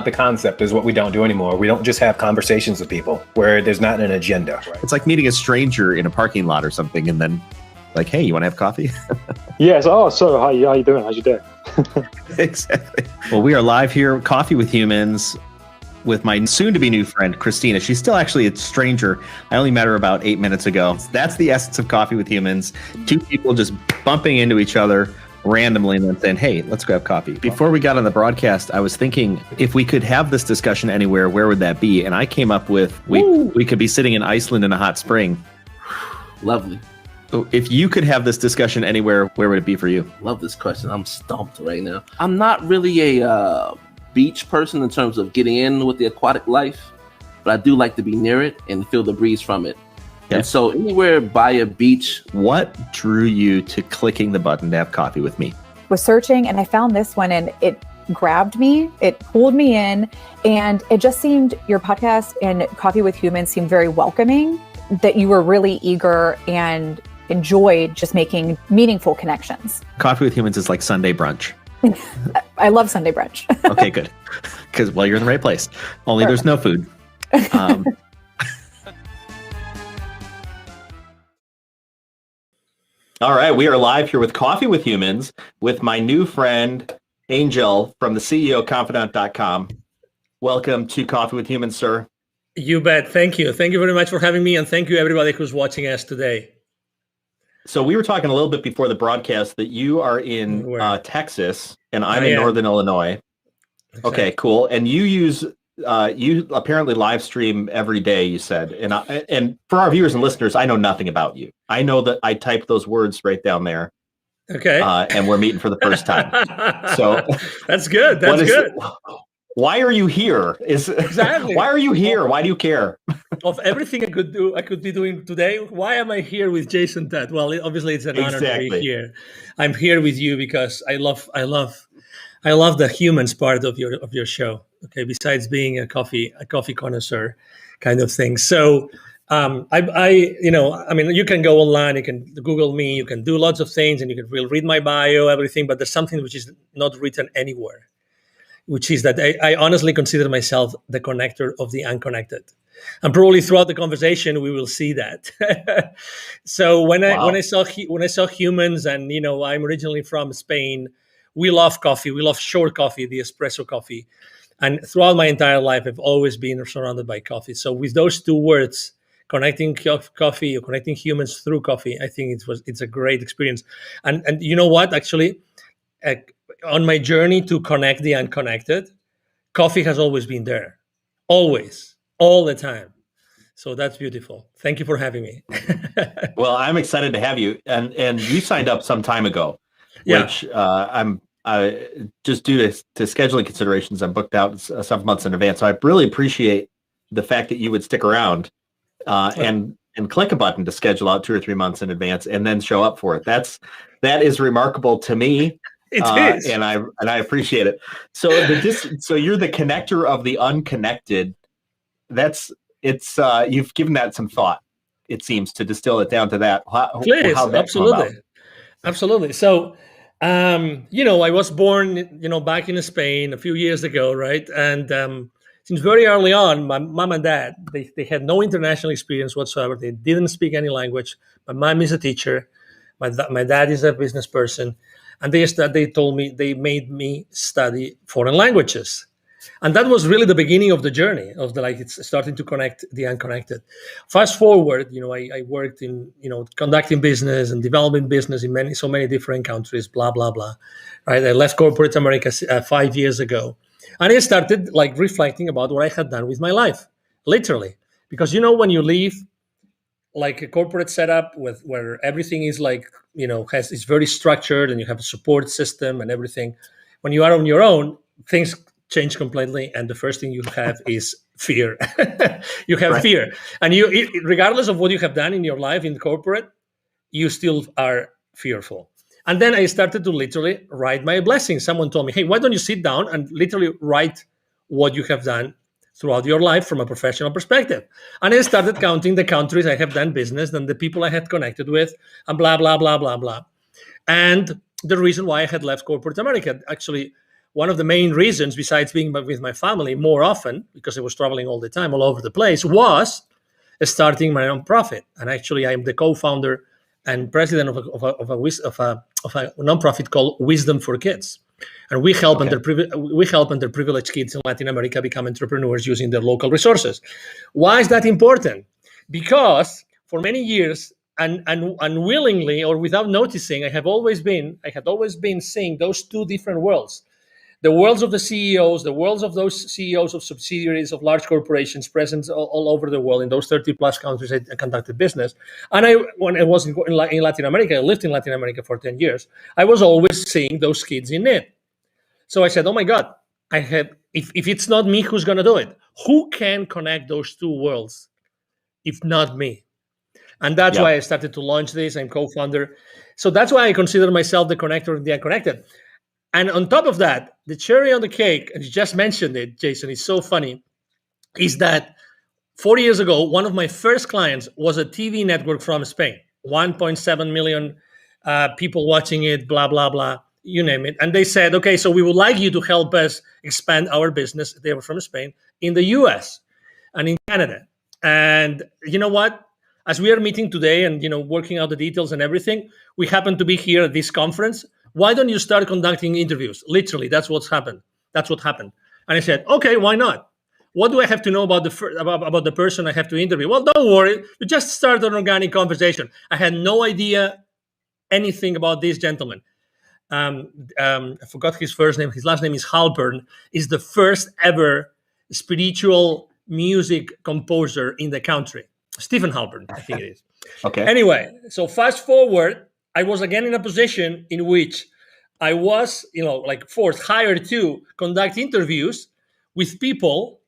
The concept is what we don't do anymore. We don't just have conversations with people where there's not an agenda. Right? It's like meeting a stranger in a parking lot or something, and then like, hey, you want to have coffee? Yes. Oh, so how you doing? How's your day? Exactly. Well, we are live here, Coffee with Humans, with my soon-to-be new friend, Christina. She's still actually a stranger. I only met her about 8 minutes ago. That's the essence of Coffee with Humans. Two people just bumping into each other randomly and then saying, hey, let's grab coffee. Before we got on the broadcast, I was thinking if we could have this discussion anywhere, where would that be? And I came up with we could be sitting in Iceland in a hot spring. Lovely. If you could have this discussion anywhere, where would it be for you? Love this question. I'm stumped right now. I'm not really a beach person in terms of getting in with the aquatic life, but I do like to be near it and feel the breeze from it. Okay. And so anywhere by a beach. What drew you to clicking the button to have coffee with me? Was searching and I found this one and it grabbed me, it pulled me in, and it just seemed, your podcast and Coffee with Humans seemed very welcoming, that you were really eager and enjoyed just making meaningful connections. Coffee with Humans is like Sunday brunch. I love Sunday brunch. Okay, good. Because, well, you're in the right place. Only There's no food. All right, we are live here with Coffee with Humans with my new friend, Angel from the CEOconfidant.com. Welcome to Coffee with Humans, sir. You bet. Thank you. Thank you very much for having me, and thank you everybody who's watching us today. So we were talking a little bit before the broadcast that you are in Texas, and I'm in Northern Illinois. Exactly. Okay, cool. And you use you apparently live stream every day, you said. And for our viewers and listeners, I know nothing about you. I know that I typed those words right down there. Okay. And we're meeting for the first time. So that's good. That's good. Why are you here? Exactly. Why are you here? Why do you care? Of everything I could be doing today, why am I here with Jason Todd? Well, obviously it's an honor to be here. I'm here with you because I love the humans part of your show. Okay, besides being a coffee connoisseur kind of thing. So you can go online, you can Google me, you can do lots of things, and you can read my bio, everything, but there's something which is not written anywhere, which is that I honestly consider myself the connector of the unconnected. And probably throughout the conversation, we will see that. So when I saw humans, and I'm originally from Spain, we love coffee. We love short coffee, the espresso coffee. And throughout my entire life, I've always been surrounded by coffee. So with those two words, connecting coffee or connecting humans through coffee, I think it's a great experience. And you know what? Actually, on my journey to connect the unconnected, coffee has always been there. Always. All the time. So that's beautiful. Thank you for having me. Well, I'm excited to have you. And you signed up some time ago, which I'm just due to scheduling considerations, I'm booked out several months in advance. So I really appreciate the fact that you would stick around and click a button to schedule out 2 or 3 months in advance and then show up for it. That is remarkable to me. It is. And I appreciate it. So you're the connector of the unconnected. You've given that some thought, it seems, to distill it down to that. Please, absolutely. So, I was born, back in Spain a few years ago, right? And since very early on, my mom and dad, they had no international experience whatsoever. They didn't speak any language. My mom is a teacher. My dad is a business person. And they made me study foreign languages. And that was really the beginning of the journey of it's starting to connect the unconnected. Fast forward, I worked in, conducting business and developing business in so many different countries, blah, blah, blah. Right. I left corporate America 5 years ago. And I started reflecting about what I had done with my life, literally. Because, when you leave like a corporate setup where everything is is very structured and you have a support system and everything, when you are on your own, things change completely, and the first thing you have is fear. You have fear, and regardless of what you have done in your life in corporate, you still are fearful. And then I started to literally write my blessings. Someone told me, hey, why don't you sit down and literally write what you have done throughout your life from a professional perspective? And I started counting the countries I have done business and the people I had connected with, and blah, blah, blah, blah, blah. And the reason why I had left corporate America, actually, one of the main reasons, besides being with my family more often, because I was traveling all the time, all over the place, was starting my nonprofit. And actually, I am the co-founder and president of a nonprofit called Wisdom for Kids. And we help underprivileged kids in Latin America become entrepreneurs using their local resources. Why is that important? Because for many years, and unwillingly or without noticing, I had always been seeing those two different worlds. The worlds of the CEOs, the worlds of those CEOs of subsidiaries of large corporations present all over the world in those 30 plus countries I conducted business. And when I was in Latin America, I lived in Latin America for 10 years, I was always seeing those kids in need. So I said, oh my God, if it's not me, who's going to do it? Who can connect those two worlds if not me? And that's why I started to launch this. I'm co-founder. So that's why I consider myself the connector of the unconnected. And on top of that, the cherry on the cake, and you just mentioned it, Jason, it's so funny, is that 40 years ago, one of my first clients was a TV network from Spain, 1.7 million people watching it, blah, blah, blah, you name it. And they said, okay, so we would like you to help us expand our business. They were from Spain, in the US and in Canada. And you know what? As we are meeting today and, working out the details and everything, we happen to be here at this conference. Why don't you start conducting interviews? Literally, that's what's happened. That's what happened. And I said, okay, why not? What do I have to know about the person I have to interview? Well, don't worry. You just start an organic conversation. I had no idea anything about this gentleman. I forgot his first name. His last name is Halpern. Is the first ever spiritual music composer in the country. Stephen Halpern, I think it is. Okay. Anyway, so fast forward, I was again in a position in which I was, hired to conduct interviews with people,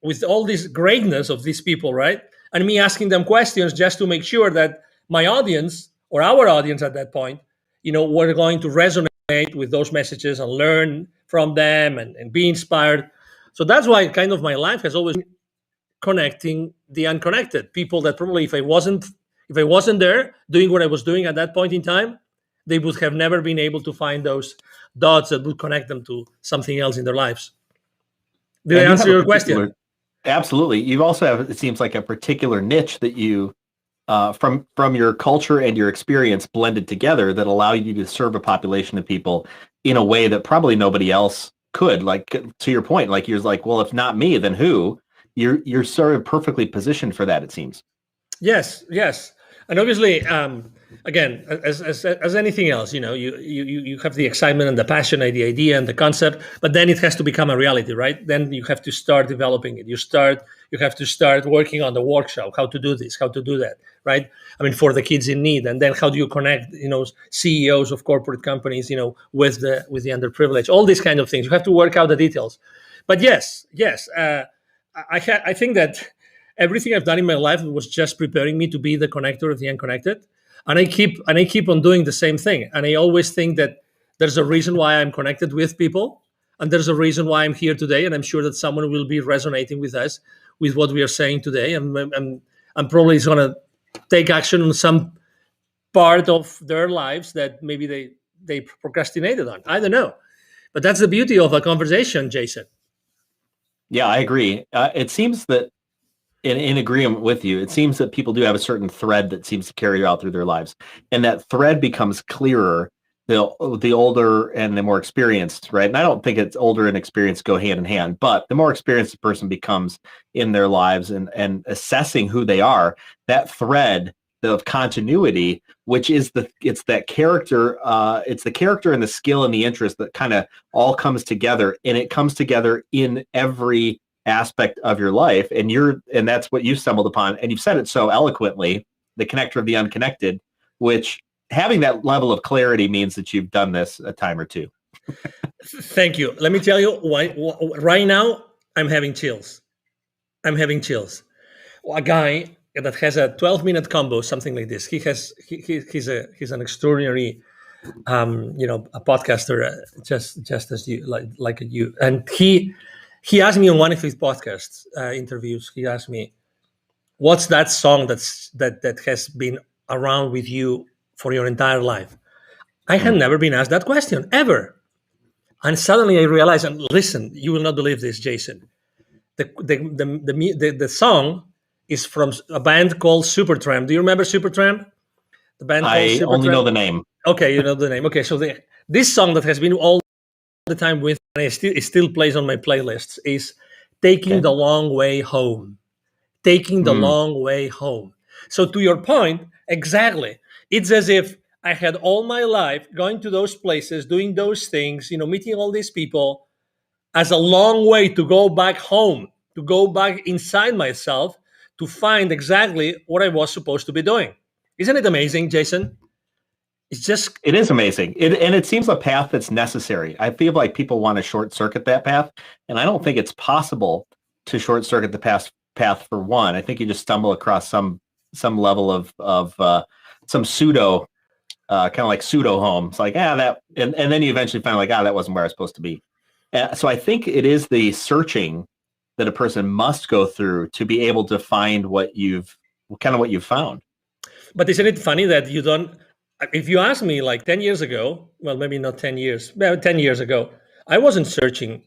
with all this greatness of these people, right? And me asking them questions just to make sure that my audience, or our audience at that point, were going to resonate with those messages and learn from them and be inspired. So that's why kind of my life has always been connecting the unconnected. People that probably if I wasn't there doing what I was doing at that point in time, they would have never been able to find those dots that would connect them to something else in their lives. Did I answer your question? Absolutely. You also have, it seems like, a particular niche that you, from your culture and your experience blended together, that allow you to serve a population of people in a way that probably nobody else could. Like, to your point, like you're like, well, if not me, then who? You're sort of perfectly positioned for that, it seems. Yes. And obviously, again, as anything else, you have the excitement and the passion and the idea and the concept, but then it has to become a reality, right? Then you have to start developing it. You have to start working on the workshop, how to do this, how to do that, right? I mean, for the kids in need. And then how do you connect, CEOs of corporate companies, with the underprivileged, all these kind of things. You have to work out the details. But yes, I think that everything I've done in my life was just preparing me to be the connector of the unconnected. And I keep on doing the same thing. And I always think that there's a reason why I'm connected with people. And there's a reason why I'm here today. And I'm sure that someone will be resonating with us, with what we are saying today. And I'm probably going to take action on some part of their lives that maybe they procrastinated on. I don't know. But that's the beauty of a conversation, Jason. Yeah, I agree. It seems that in agreement with you, it seems that people do have a certain thread that seems to carry out through their lives. And that thread becomes clearer the older and the more experienced, right? And I don't think it's older and experienced go hand in hand, but the more experienced a person becomes in their lives and assessing who they are, that thread of continuity, which is it's that character, it's the character and the skill and the interest that kind of all comes together, and it comes together in every aspect of your life. And that's what you stumbled upon. And you've said it so eloquently, the connector of the unconnected, which having that level of clarity means that you've done this a time or two. Thank you. Let me tell you why right now I'm having chills. A guy that has a 12-minute combo, something like this. He's an extraordinary, a podcaster, just as you like you. And he asked me on one of his podcasts interviews. He asked me, "What's that song that has been around with you for your entire life?" I had never been asked that question ever. And suddenly I realized, and listen, you will not believe this, Jason. The song is from a band called Supertramp. Do you remember Supertramp? The band called I Supertramp? only know the name. Okay, you know the name. Okay, so this song that has been all the time with me, and it still plays on my playlists, is Taking the Long Way Home. Taking the long way home. So to your point, exactly. It's as if I had all my life going to those places, doing those things, meeting all these people as a long way to go back home, to go back inside myself to find exactly what I was supposed to be doing. Isn't it amazing, Jason? It is amazing. And it seems a path that's necessary. I feel like people want to short circuit that path. And I don't think it's possible to short circuit the path for one. I think you just stumble across some level of some pseudo kind of like pseudo home. It's like, that, and then you eventually find like, that wasn't where I was supposed to be. So I think it is the searching that a person must go through to be able to find what you've found. But isn't it funny that you don't, if you ask me like 10 years ago, well, maybe not 10 years, but 10 years ago, I wasn't searching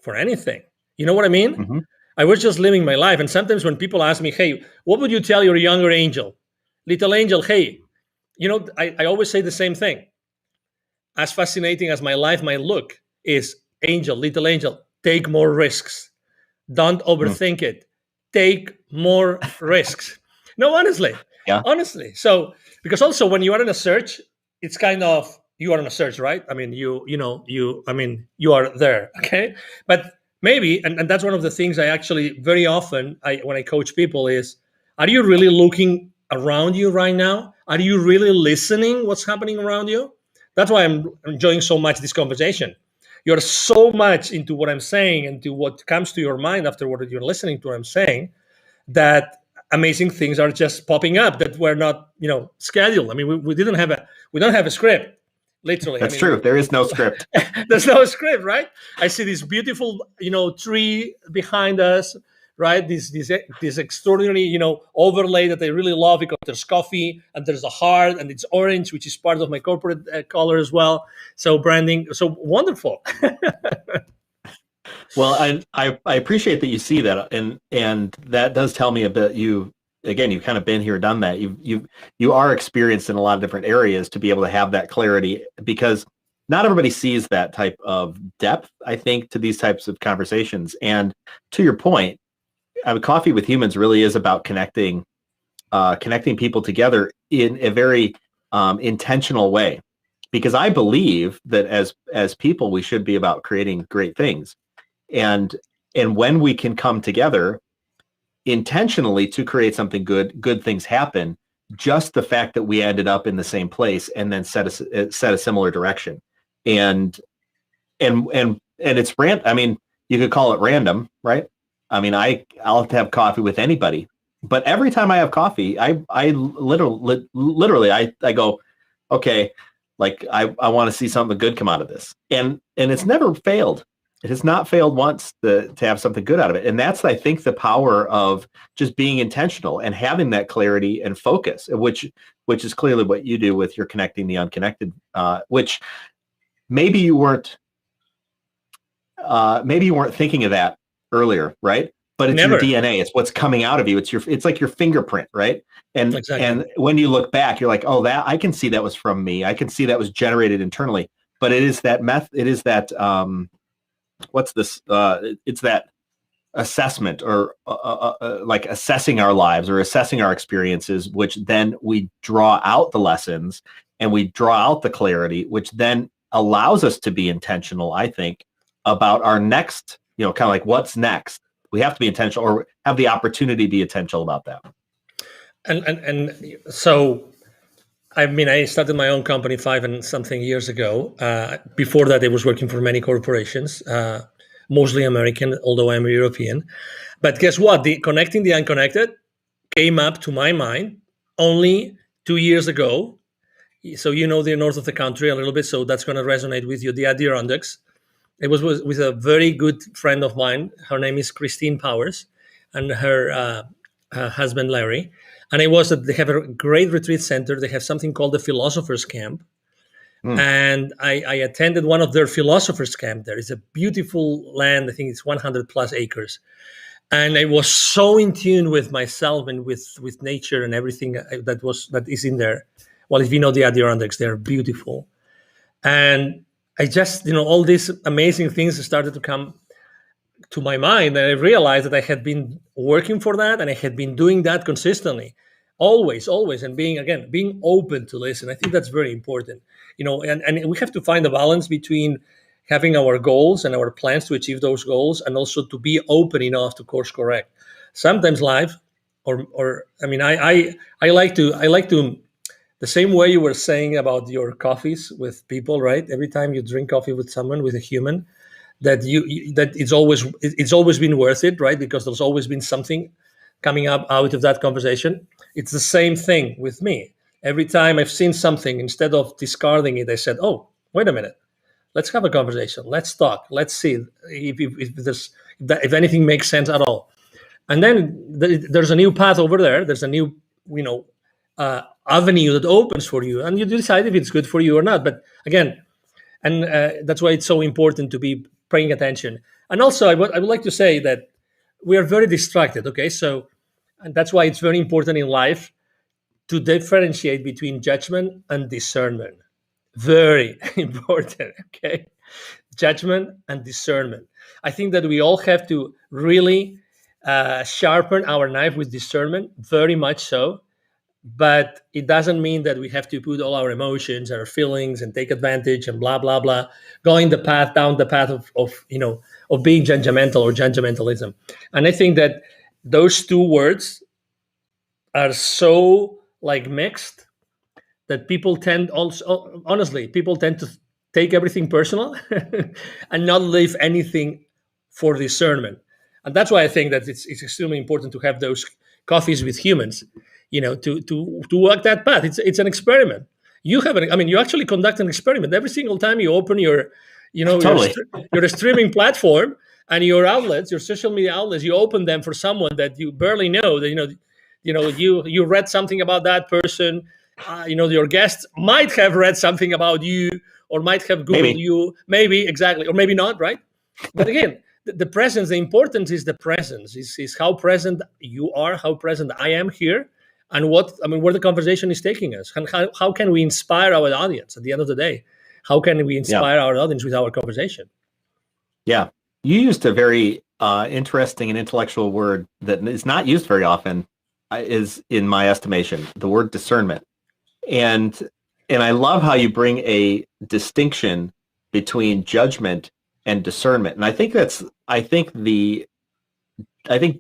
for anything. You know what I mean? Mm-hmm. I was just living my life. And sometimes when people ask me, hey, what would you tell your younger angel? Little angel, hey, I always say the same thing. As fascinating as my life might look, is little angel, take more risks. Don't overthink it. Take more risks. No, honestly. Yeah. Honestly. So, because also when you are in a search, it's kind of, you are in a search, right? I mean, you are there. Okay. But maybe, and that's one of the things I actually very often, when I coach people is, are you really looking around you right now? Are you really listening what's happening around you? That's why I'm enjoying so much this conversation. You're so much into what I'm saying and to what comes to your mind after what you're listening to what I'm saying, that amazing things are just popping up that were not, scheduled. I mean, we don't have a script. Literally. That's true. There is no script. There's no script, right? I see this beautiful, tree behind us, right? This extraordinary, overlay that I really love because there's coffee and there's a heart and it's orange, which is part of my corporate color as well. So branding, so wonderful. Well, I appreciate that you see that, and that does tell me a bit. You've kind of been here, done that. You are experienced in a lot of different areas to be able to have that clarity, because not everybody sees that type of depth, I think, to these types of conversations. And to your point, Coffee with Humans really is about connecting people together in a very intentional way, because I believe that as people, we should be about creating great things. And when we can come together intentionally to create something good things happen. Just the fact that we ended up in the same place and then set a similar direction, and it's random. I mean, you could call it random, right? I mean, I'll have coffee with anybody, but every time I have coffee, I literally I go, okay, like I want to see something good come out of this, and it's never failed. It has not failed once to have something good out of it. And that's, I think, the power of just being intentional and having that clarity and focus, which is clearly what you do with your connecting the unconnected, which maybe you weren't thinking of that earlier, right? But it's Never. your DNA. It's what's coming out of you. It's like your fingerprint, right? And Exactly. And when you look back, you're like, oh, that I can see that was from me. I can see that was generated internally. But it is that it is that what's this? It's that assessment, or like assessing our lives or assessing our experiences, which then we draw out the lessons and we draw out the clarity, which then allows us to be intentional, I think, about our next, kind of like what's next. We have to be intentional, or have the opportunity to be intentional about that. And so, I mean, I started my own company 5 and something years ago. Before that, I was working for many corporations, mostly American, although I'm European. But guess what? Connecting the unconnected came up to my mind only 2 years ago. So the north of the country a little bit, so that's going to resonate with you, the Adirondacks. It was with a very good friend of mine. Her name is Christine Powers, and her husband, Larry. And they have a great retreat center. They have something called the Philosopher's Camp. And I attended one of their philosophers' camp. There is a beautiful land. I think it's 100 plus acres. And I was so in tune with myself and with nature and everything that is in there. Well, if you know the Adirondacks, they're beautiful. And I just, all these amazing things started to come to my mind, and I realized that I had been working for that, and I had been doing that consistently, always, and being open to listen. I think that's very important, and we have to find a balance between having our goals and our plans to achieve those goals, and also to be open enough to course correct. Sometimes life, I like to. The same way you were saying about your coffees with people, right? Every time you drink coffee with someone, with a human, that it's always been worth it, right? Because there's always been something coming up out of that conversation. It's the same thing with me. Every time I've seen something, instead of discarding it, I said, "Oh, wait a minute, let's have a conversation. Let's talk. Let's see if anything makes sense at all." And then there's a new path over there. There's a new, avenue that opens for you, and you decide if it's good for you or not. But again, and that's why it's so important to be paying attention. And also, I would like to say that we are very distracted. Okay, and that's why it's very important in life to differentiate between judgment and discernment. Very important. Okay, judgment and discernment. I think that we all have to really sharpen our knife with discernment, very much so. But it doesn't mean that we have to put all our emotions, our feelings, and take advantage and blah blah blah, going down the path of being judgmental or judgmentalism. And I think that those two words are so mixed that people tend to take everything personal and not leave anything for discernment. And that's why I think that it's extremely important to have those coffees with humans. To walk that path. It's an experiment. You actually conduct an experiment every single time you open your streaming platform and your outlets, your social media outlets. You open them for someone that you barely know. That you read something about that person. Your guests might have read something about you, or might have Googled you. Maybe exactly, or maybe not. Right? But again, the presence. The importance is the presence. Is how present you are. How present I am here. And where the conversation is taking us, and how can we inspire our audience at the end of the day? How can we inspire our audience with our conversation? Yeah, you used a very interesting and intellectual word that is not used very often, is in my estimation, the word discernment. And I love how you bring a distinction between judgment and discernment. And I think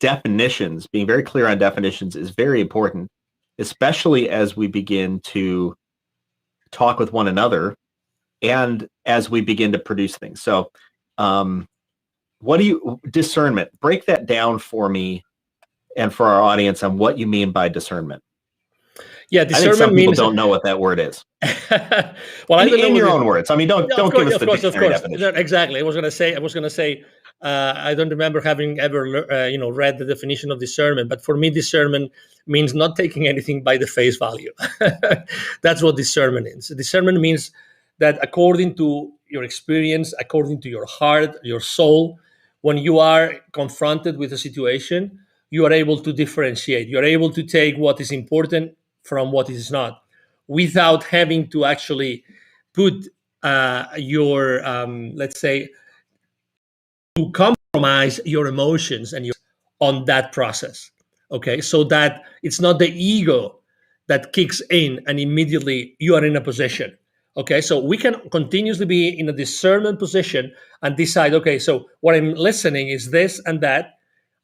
definitions, being very clear on definitions, is very important, especially as we begin to talk with one another and as we begin to produce things. So discernment, break that down for me and for our audience on what you mean by discernment. Yeah, discernment I think some means people don't know what that word is. Well, I don't know in your own words. Don't give us the dictionary definition. Exactly. I was going to say. I don't remember having ever, read the definition of discernment. But for me, discernment means not taking anything by the face value. That's what discernment is. Discernment means that according to your experience, according to your heart, your soul, when you are confronted with a situation, you are able to differentiate. You are able to take what is important from what is not, without having to actually put your, let's say, to compromise your emotions and on that process. Okay, so that it's not the ego that kicks in and immediately you are in a position. Okay, so we can continuously be in a discernment position and decide, okay, so what I'm listening is this and that.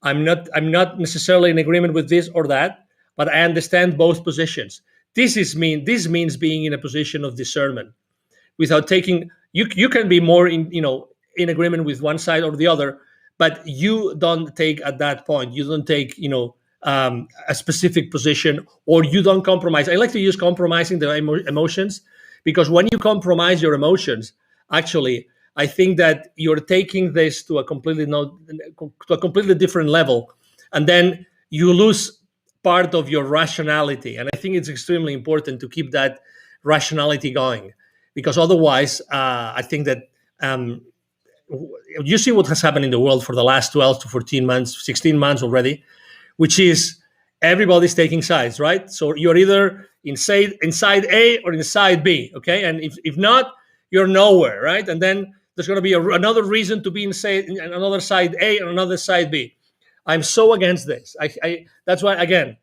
I'm not necessarily in agreement with this or that, but I understand both positions. This means being in a position of discernment without taking. You can be more in agreement with one side or the other, but you don't take at that point. You don't take a specific position, or you don't compromise. I like to use compromising the emotions, because when you compromise your emotions, actually, I think that you're taking this to a completely different level, and then you lose part of your rationality. And I think it's extremely important to keep that rationality going, because otherwise, I think that you see what has happened in the world for the last 12 to 14 months, 16 months already, which is everybody's taking sides, right? So you're either inside A or inside B, okay? And if not, you're nowhere, right? And then there's going to be another reason to be in another side A and another side B. I'm so against this. That's why, again,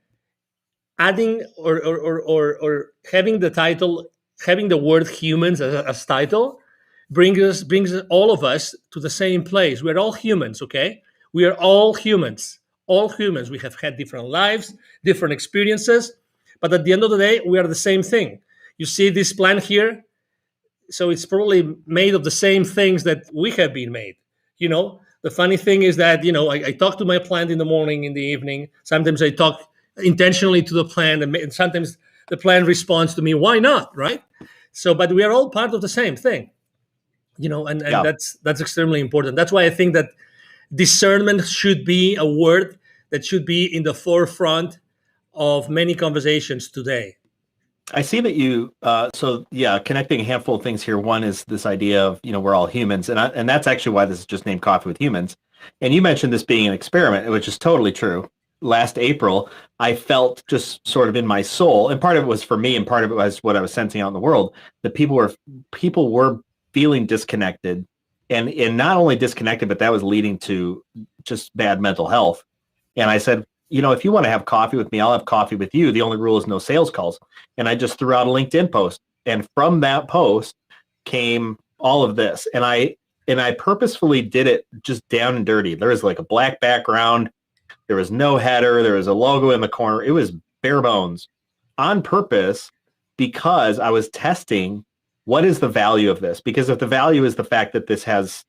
adding or having the title, having the word humans as title brings all of us to the same place. We're all humans, okay? We are all humans. All humans. We have had different lives, different experiences, but at the end of the day, we are the same thing. You see this plant here? So it's probably made of the same things that we have been made. The funny thing is that, I talk to my plant in the morning, in the evening. Sometimes I talk intentionally to the plant, and sometimes the plant responds to me. Why not, right? So, but we are all part of the same thing, and that's extremely important. That's why I think that discernment should be a word that should be in the forefront of many conversations today. I see that you, connecting a handful of things here. One is this idea of, we're all humans. And that's actually why this is just named Coffee with Humans. And you mentioned this being an experiment, which is totally true. Last April, I felt just sort of in my soul, and part of it was for me and part of it was what I was sensing out in the world, that people were feeling disconnected and not only disconnected, but that was leading to just bad mental health. And I said, if you want to have coffee with me, I'll have coffee with you. The only rule is no sales calls. And I just threw out a LinkedIn post. And from that post came all of this. And I purposefully did it just down and dirty. There was like a black background. There was no header. There was a logo in the corner. It was bare bones on purpose because I was testing what is the value of this? Because if the value is the fact that this has,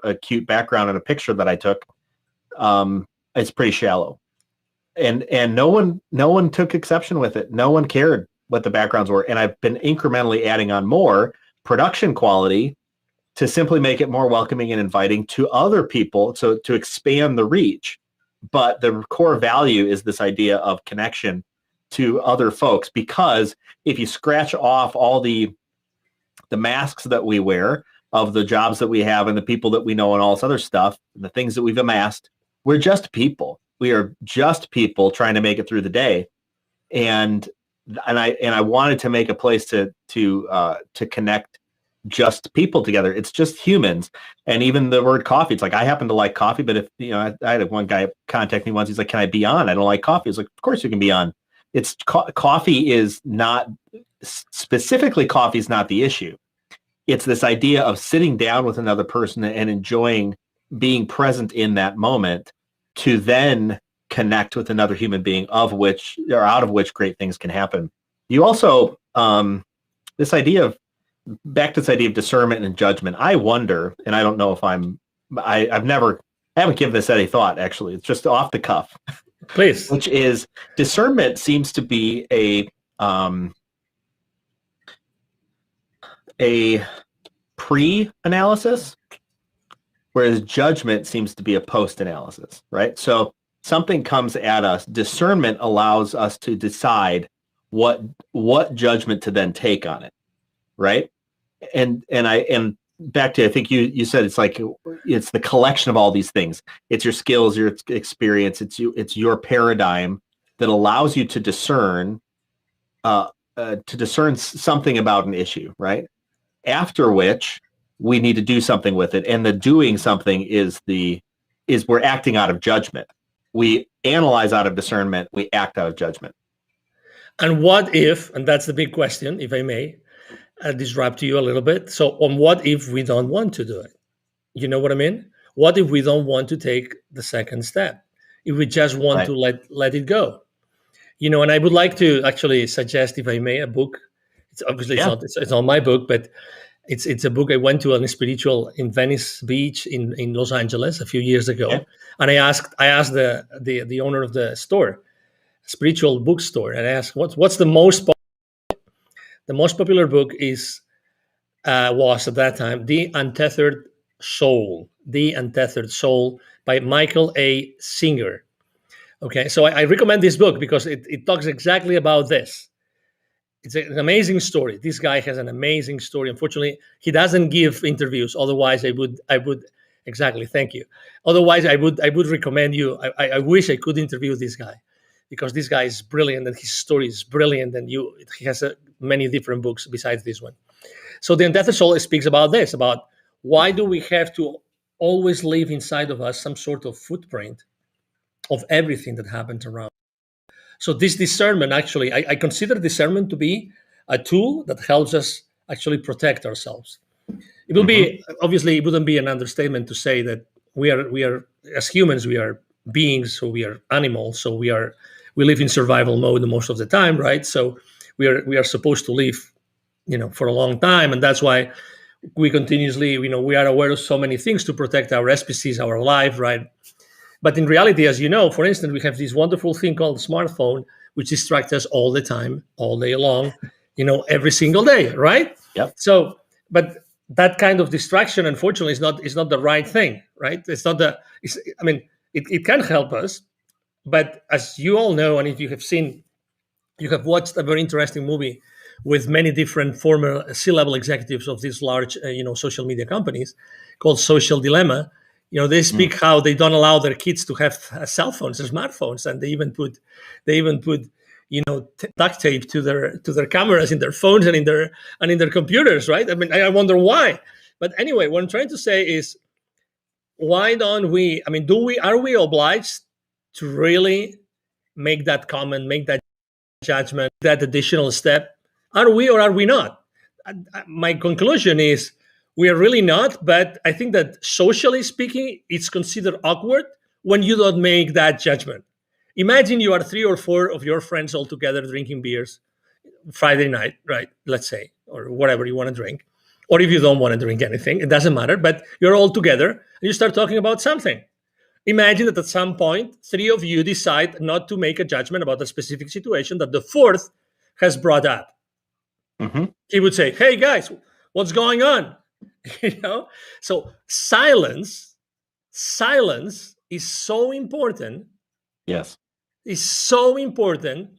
a cute background and a picture that I took, it's pretty shallow. And no one took exception with it. No one cared what the backgrounds were. And I've been incrementally adding on more production quality to simply make it more welcoming and inviting to other people, so to expand the reach. But the core value is this idea of connection to other folks, because if you scratch off all the masks that we wear of the jobs that we have and the people that we know and all this other stuff, the things that we've amassed, we're just people. We are just people trying to make it through the day, and I wanted to make a place to connect just people together. It's just humans, and even the word coffee. It's like, I happen to like coffee, but if I had one guy contact me once. He's like, "Can I be on? I don't like coffee." I was like, "Of course you can be on." It's coffee is not specifically coffee is not the issue. It's this idea of sitting down with another person and enjoying being present in that moment, to then connect with another human being, out of which great things can happen. You also, this idea of discernment and judgment. I wonder, and I don't know if I haven't given this any thought, actually. It's just off the cuff. Please. Which is, discernment seems to be a pre-analysis, whereas judgment seems to be a post-analysis, right? So something comes at us. Discernment allows us to decide what judgment to then take on it, right? And back to, I think you said it's like, it's the collection of all these things. It's your skills, your experience, it's your paradigm that allows you to discern something about an issue, right? After which we need to do something with it. And the doing something is we're acting out of judgment. We analyze out of discernment, we act out of judgment. And what if, and that's the big question, if I may, disrupt you a little bit. So on what if we don't want to do it? You know what I mean? What if we don't want to take the second step? If we just want to let it go? And I would like to actually suggest, if I may, a book. It's obviously it's not my book, but it's a book. I went to a spiritual in Venice Beach in Los Angeles a few years ago, and I asked the owner of the store, spiritual bookstore, and I asked what's the most popular book was at that time The Untethered Soul by Michael A. Singer. Okay, so I recommend this book because it talks exactly about this. It's an amazing story. This guy has an amazing story. Unfortunately, he doesn't give interviews. Otherwise, I would exactly. Thank you. Otherwise, I would recommend you. I wish I could interview this guy, because this guy is brilliant and his story is brilliant, and he has many different books besides this one. So the Undeath Soul speaks about this, about why do we have to always leave inside of us some sort of footprint of everything that happens around. So this discernment, actually, I consider discernment to be a tool that helps us actually protect ourselves. It will be, obviously, it wouldn't be an understatement to say that we are as humans, we are beings, so we are animals, so we live in survival mode most of the time, right? So we are supposed to live, for a long time, and that's why we continuously, we are aware of so many things to protect our species, our life, right? But in reality, as you know, for instance, we have this wonderful thing called smartphone, which distracts us all the time, all day long, every single day, right? Yep. So, but that kind of distraction, unfortunately, is not the right thing, right? It can help us, but as you all know, and if you have watched a very interesting movie with many different former C-level executives of these large, social media companies called Social Dilemma. They speak how they don't allow their kids to have cell phones or smartphones, and they even put duct tape to their cameras in their phones and in their computers, right? I wonder why. But anyway, what I'm trying to say is, why don't we? Are we obliged to really make that comment, make that judgment, that additional step? Are we or are we not? My conclusion is, we are really not, but I think that socially speaking, it's considered awkward when you don't make that judgment. Imagine you are 3 or 4 of your friends all together drinking beers Friday night, right? Let's say, or whatever you want to drink. Or if you don't want to drink anything, it doesn't matter, but you're all together and you start talking about something. Imagine that at some point, 3 of you decide not to make a judgment about a specific situation that the 4th has brought up. He would say, "Hey guys, what's going on?" So silence is so important. Yes. It's so important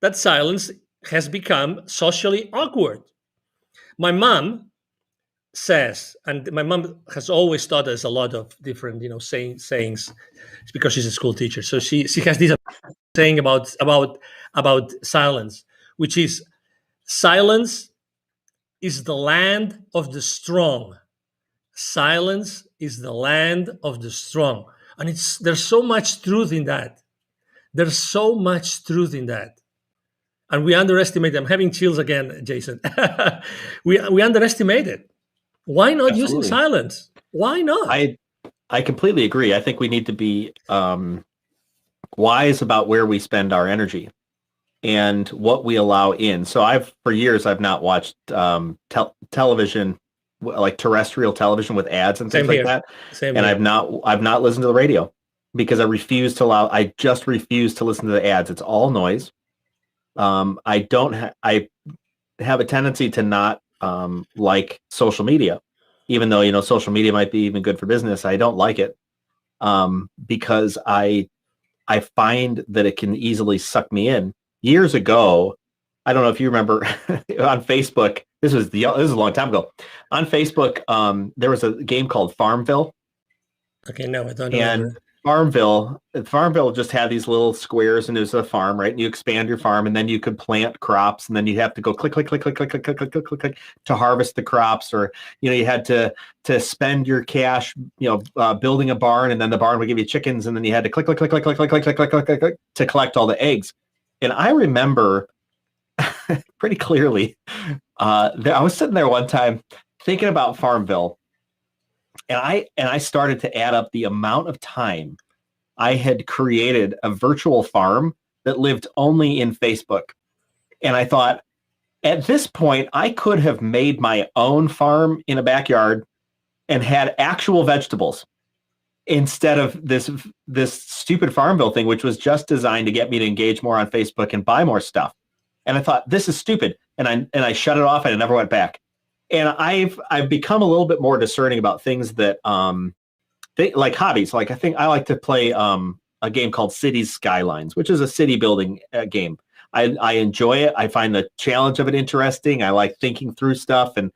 that silence has become socially awkward. My mom says, and my mom has always taught us a lot of different, sayings. It's because she's a school teacher. So she has this saying about silence, which is, silence is the land of the strong. Silence is the land of the strong. And there's so much truth in that. There's so much truth in that. And we underestimate. I'm having chills again, Jason. we underestimate it. Why not using silence? Why not? I completely agree. I think we need to be wise about where we spend our energy and what we allow in. So for years, I've not watched television, like terrestrial television with ads and things like that. And I've not listened to the radio because I just refuse to listen to the ads. It's all noise. I have a tendency to not like social media, even though, social media might be even good for business. I don't like it because I find that it can easily suck me in. Years ago, I don't know if you remember on Facebook, this was a long time ago. On Facebook, there was a game called Farmville. Okay, no, I don't know. And Farmville just had these little squares, and it was a farm, right? And you expand your farm, and then you could plant crops, and then you have to go click, click, click, click, click, click, click, click, click, click, click to harvest the crops, or you had to spend your cash, building a barn, and then the barn would give you chickens, and then you had to click, click, click, click, click, click, click, click, click, click, click, click to collect all the eggs. And I remember pretty clearly, I was sitting there one time thinking about Farmville. And I started to add up the amount of time I had created a virtual farm that lived only in Facebook. And I thought, at this point, I could have made my own farm in a backyard and had actual vegetables instead of this stupid Farmville thing, which was just designed to get me to engage more on Facebook and buy more stuff. And I thought, this is stupid. And I shut it off and I never went back. And I've become a little bit more discerning about things that like hobbies. Like I think I like to play a game called Cities Skylines, which is a city building game. I enjoy it. I find the challenge of it interesting. I like thinking through stuff and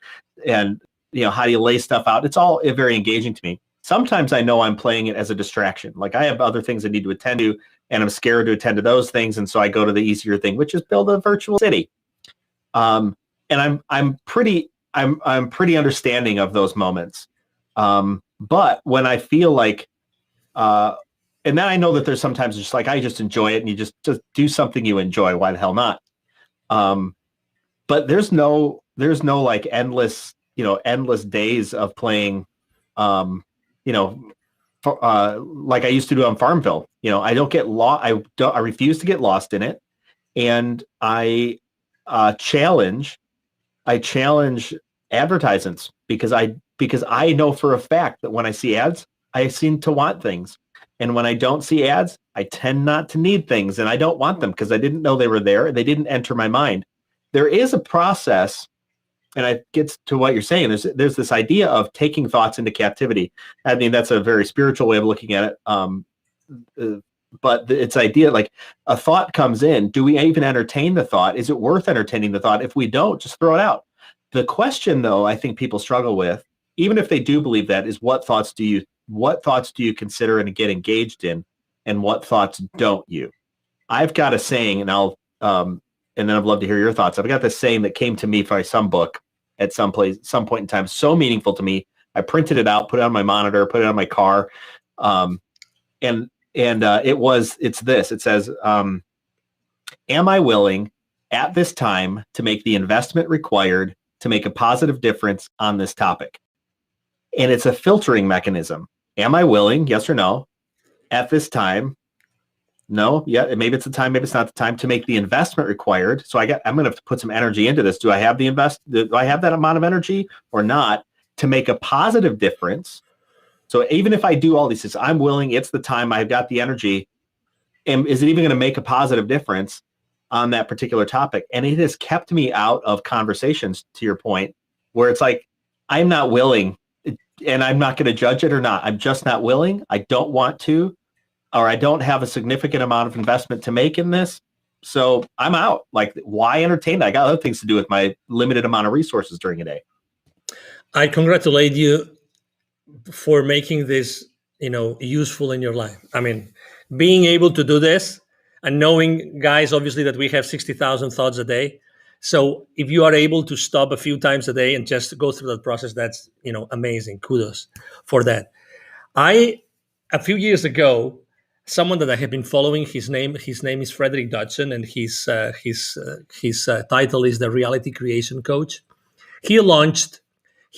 how do you lay stuff out? It's all very engaging to me. Sometimes I know I'm playing it as a distraction. Like I have other things I need to attend to, and I'm scared to attend to those things, and so I go to the easier thing, which is build a virtual city. And I'm pretty understanding of those moments. But when I feel like, and then I know that there's sometimes just like I just enjoy it, and you just do something you enjoy. Why the hell not? But there's no like endless days of playing. Like I used to do on Farmville. I don't get lost. I refuse to get lost in it, and I challenge advertisements because I know for a fact that when I see ads, I seem to want things, and when I don't see ads, I tend not to need things, and I don't want them because I didn't know they were there. They didn't enter my mind. There is a process. And it gets to what you're saying. There's this idea of taking thoughts into captivity. I mean, that's a very spiritual way of looking at it. But it's idea like a thought comes in. Do we even entertain the thought? Is it worth entertaining the thought? If we don't, just throw it out. The question, though, I think people struggle with, even if they do believe that, is what thoughts do you consider and get engaged in, and what thoughts don't you? I've got a saying, and and then I'd love to hear your thoughts. I've got this saying that came to me by some book at some point in time, so meaningful to me. I printed it out, put it on my monitor, put it on my car. It's this, it says, am I willing at this time to make the investment required to make a positive difference on this topic? And it's a filtering mechanism. Am I willing? Yes or no. At this time, no. Yeah, maybe it's the time, maybe it's not the time to make the investment required. So I'm going to have to put some energy into this. Do I have do I have that amount of energy or not to make a positive difference? So even if I do all these things, I'm willing, it's the time, I've got the energy. And is it even going to make a positive difference on that particular topic? And it has kept me out of conversations, to your point, where it's like, I'm not willing, and I'm not going to judge it or not. I'm just not willing. I don't want to, or I don't have a significant amount of investment to make in this. So I'm out. Like, why entertain that? I got other things to do with my limited amount of resources during a day. I congratulate you for making this, useful in your life. I mean, being able to do this and knowing, guys, obviously that we have 60,000 thoughts a day. So if you are able to stop a few times a day and just go through that process, that's, amazing. Kudos for that. A few years ago, someone that I have been following, his name is Frederick Dodson, and his title is the Reality Creation Coach. He launched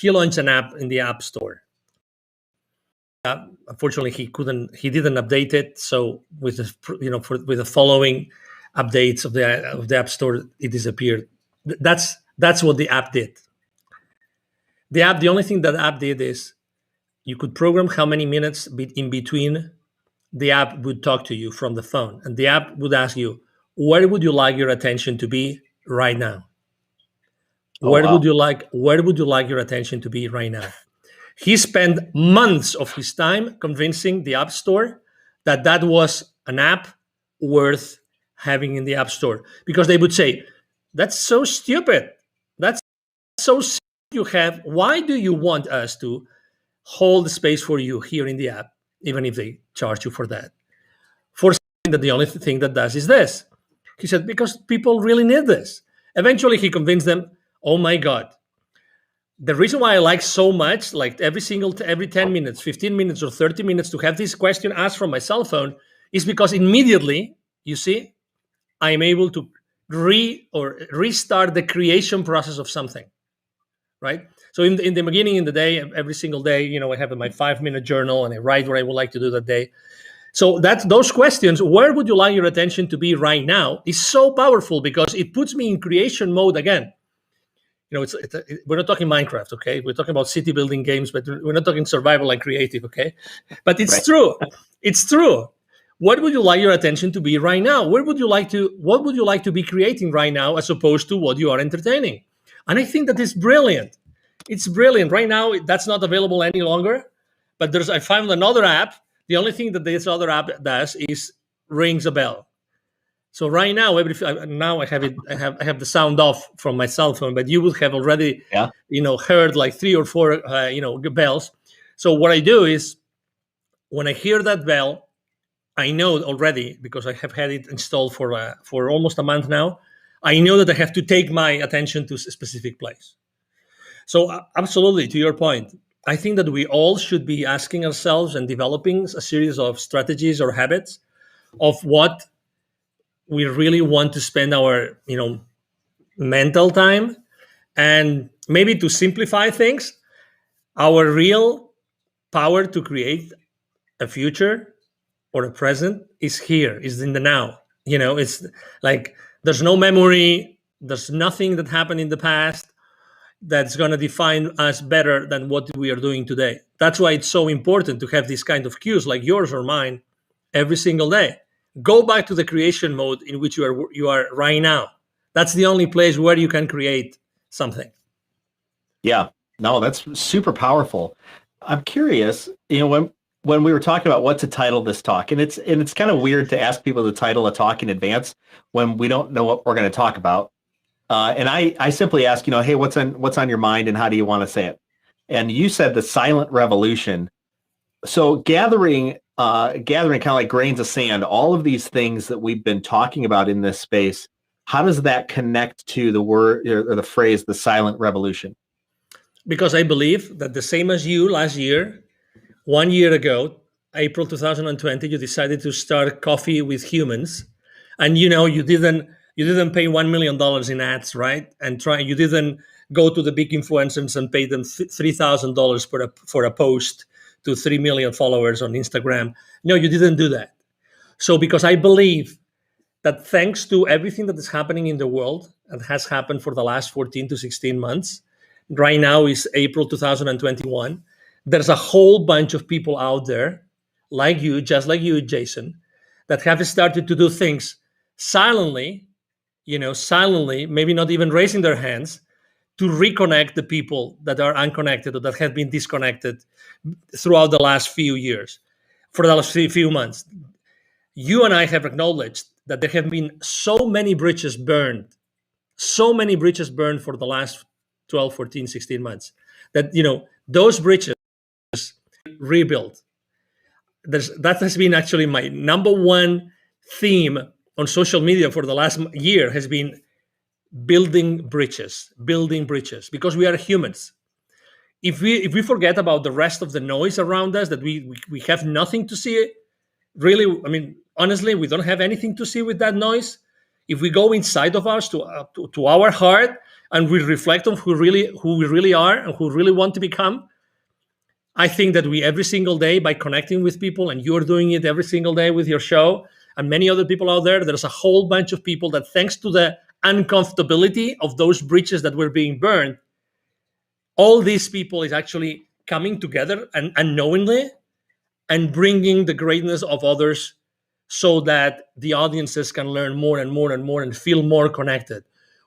an app in the App Store. Unfortunately, he didn't update it. So with the following updates of the App Store, it disappeared. That's what the app did. The only thing that the app did is you could program how many minutes in between the app would talk to you from the phone, and the app would ask you, where would you like your attention to be right now? Where would you like your attention to be right now? He spent months of his time convincing the App Store that was an app worth having in the App Store, because they would say, that's so stupid. That's so stupid you have. Why do you want us to hold space for you here in the app, even if they charge you for that? For saying that the only thing that does is this. He said, because people really need this. Eventually, he convinced them, oh my God, the reason why I like so much, like every 10 minutes, 15 minutes, or 30 minutes to have this question asked from my cell phone is because immediately, you see, I'm able to restart the creation process of something, right? So in the beginning, in the day, every single day, I have my 5-minute journal and I write what I would like to do that day. So those questions, where would you like your attention to be right now, is so powerful because it puts me in creation mode again. We're not talking Minecraft, okay? We're talking about city building games, but we're not talking survival and creative, okay? But it's true. It's true. What would you like your attention to be right now? What would you like to be creating right now, as opposed to what you are entertaining? And I think that is brilliant. It's brilliant. Right now, that's not available any longer. But I found another app. The only thing that this other app does is rings a bell. So right now, now I have it. I have the sound off from my cell phone, but you would have already, heard like 3 or 4, bells. So what I do is, when I hear that bell, I know already, because I have had it installed for almost a month now. I know that I have to take my attention to a specific place. So absolutely, to your point, I think that we all should be asking ourselves and developing a series of strategies or habits of what we really want to spend our, mental time. And maybe, to simplify things, our real power to create a future or a present is here, is in the now. It's like there's no memory, there's nothing that happened in the past that's going to define us better than what we are doing today. That's why it's so important to have these kind of cues like yours or mine every single day. Go back to the creation mode in which you are right now. That's the only place where you can create something. Yeah, no, that's super powerful. I'm curious, when we were talking about what to title this talk, and it's kind of weird to ask people to title a talk in advance when we don't know what we're going to talk about. And I simply ask, hey, what's on your mind and how do you want to say it? And you said the silent revolution. So gathering kind of like grains of sand, all of these things that we've been talking about in this space, how does that connect to the word or the phrase, the silent revolution? Because I believe that the same as you last year, 1 year ago, April 2020, you decided to start Coffee with Humans, and you didn't pay $1 million in ads, right? And you didn't go to the big influencers and pay them $3,000 for a post to 3 million followers on Instagram. No, you didn't do that. So because I believe that thanks to everything that is happening in the world and has happened for the last 14 to 16 months, right now is April 2021, there's a whole bunch of people out there like you, just like you, Jason, that have started to do things silently, maybe not even raising their hands, to reconnect the people that are unconnected or that have been disconnected throughout the last few years, for the last few months. You and I have acknowledged that there have been so many bridges burned for the last 12, 14, 16 months, that, those bridges rebuilt. That has been actually my number one theme on social media for the last year, has been building bridges, because we are humans. If we forget about the rest of the noise around us, that we have nothing to see, really, honestly, we don't have anything to see with that noise. If we go inside of us to our heart and we reflect on who we really are and who we really want to become, I think that we, every single day, by connecting with people, and you're doing it every single day with your show, and many other people out there's a whole bunch of people that, thanks to the uncomfortability of those bridges that were being burned, all these people is actually coming together and unknowingly and bringing the greatness of others, so that the audiences can learn more and more and more and feel more connected.